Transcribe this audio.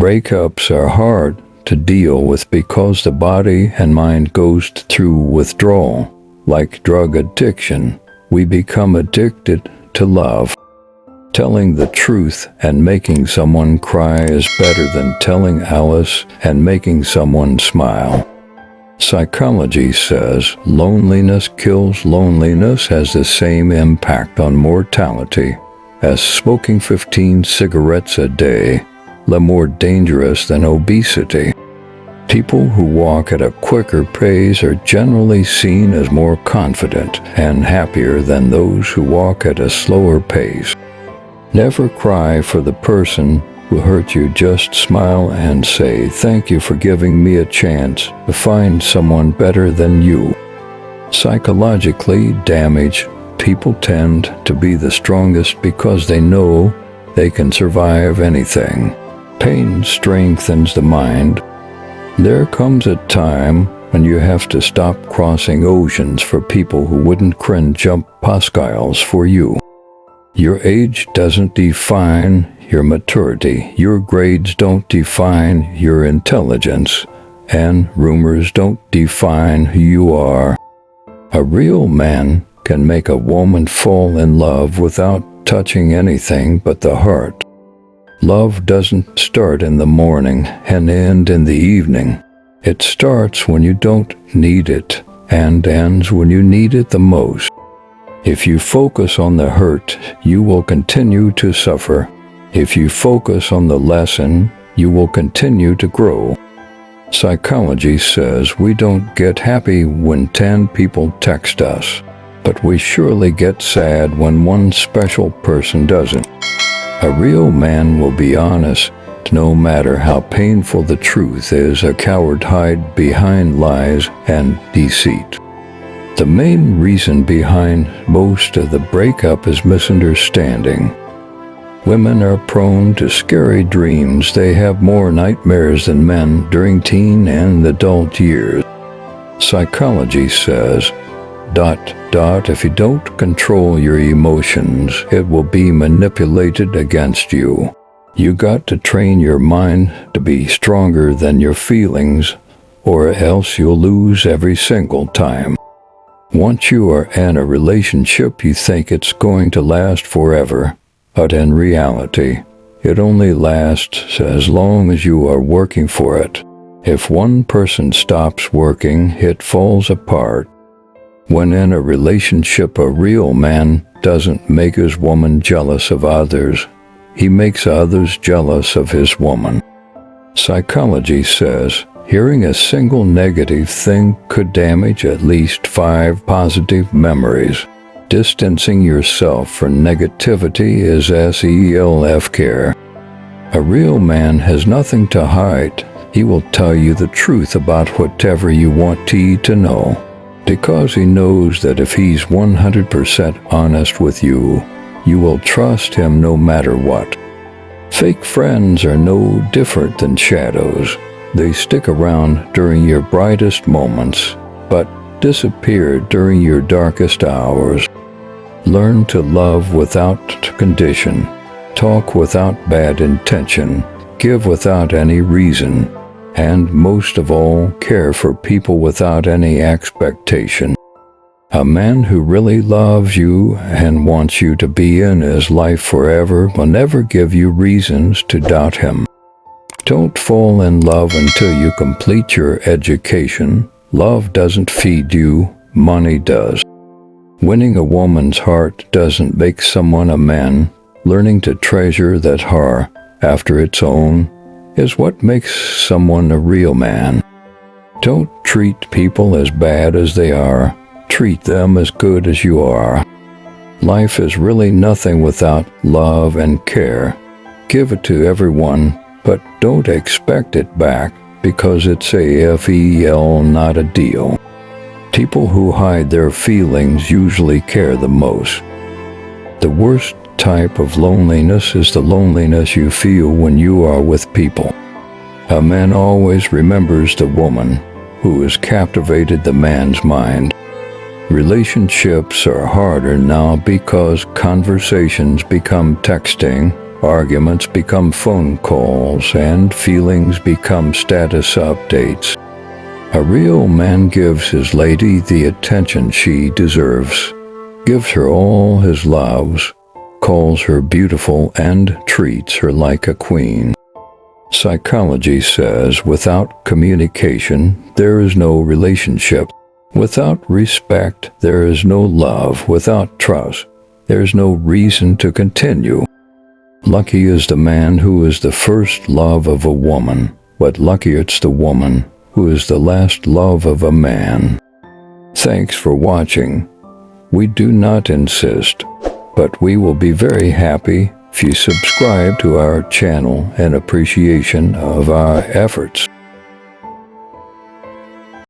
Breakups are hard to deal with because the body and mind goes through withdrawal. Like drug addiction, we become addicted to love. Telling the truth and making someone cry is better than telling Alice and making someone smile. Psychology says loneliness kills. Loneliness has the same impact on mortality as smoking 15 cigarettes a day, more dangerous than obesity. People who walk at a quicker pace are generally seen as more confident and happier than those who walk at a slower pace. Never cry for the person who hurt you. Just smile and say, "Thank you for giving me a chance to find someone better than you." Psychologically damaged people tend to be the strongest because they know they can survive anything. Pain strengthens the mind. There comes a time when you have to stop crossing oceans for people who wouldn't jump Pascals for you. Your age doesn't define your maturity. Your grades don't define your intelligence. And rumors don't define who you are. A real man can make a woman fall in love without touching anything but the heart. Love doesn't start in the morning and end in the evening. It starts when you don't need it and ends when you need it the most. If you focus on the hurt, you will continue to suffer. If you focus on the lesson, you will continue to grow. Psychology says we don't get happy when 10 people text us, but we surely get sad when one special person doesn't. A real man will be honest, no matter how painful the truth is. A coward hides behind lies and deceit. The main reason behind most of the breakup is misunderstanding. Women are prone to scary dreams. They have more nightmares than men during teen and adult years. Psychology says, ... if you don't control your emotions, it will be manipulated against you. You got to train your mind to be stronger than your feelings, or else you'll lose every single time. Once you are in a relationship, you think it's going to last forever, but in reality, it only lasts as long as you are working for it. If one person stops working, it falls apart. When in a relationship, a real man doesn't make his woman jealous of others. He makes others jealous of his woman. Psychology says hearing a single negative thing could damage at least 5 positive memories. Distancing yourself from negativity is self-care. A real man has nothing to hide. He will tell you the truth about whatever you want to know, because he knows that if he's 100% honest with you, you will trust him no matter what. Fake friends are no different than shadows. They stick around during your brightest moments, but disappear during your darkest hours. Learn to love without condition. Talk without bad intention. Give without any reason. And most of all, care for people without any expectation. A man who really loves you and wants you to be in his life forever will never give you reasons to doubt him. Don't fall in love until you complete your education. Love doesn't feed you, money does. Winning a woman's heart doesn't make someone a man. Learning to treasure that heart after its own is what makes someone a real man. Don't treat people as bad as they are. Treat them as good as you are. Life is really nothing without love and care. Give it to everyone, but don't expect it back, because it's a FEL, not a deal. People who hide their feelings usually care the most. The worst type of loneliness is the loneliness you feel when you are with people. A man always remembers the woman who has captivated the man's mind. Relationships are harder now because conversations become texting Arguments become phone calls and feelings become status updates. A real man gives his lady the attention she deserves, gives her all his loves, calls her beautiful and treats her like a queen. Psychology says without communication, there is no relationship. Without respect, there is no love. Without trust, there is no reason to continue. Lucky is the man who is the first love of a woman, but lucky it's the woman who is the last love of a man. Thanks for watching. We do not insist, but we will be very happy if you subscribe to our channel in appreciation of our efforts.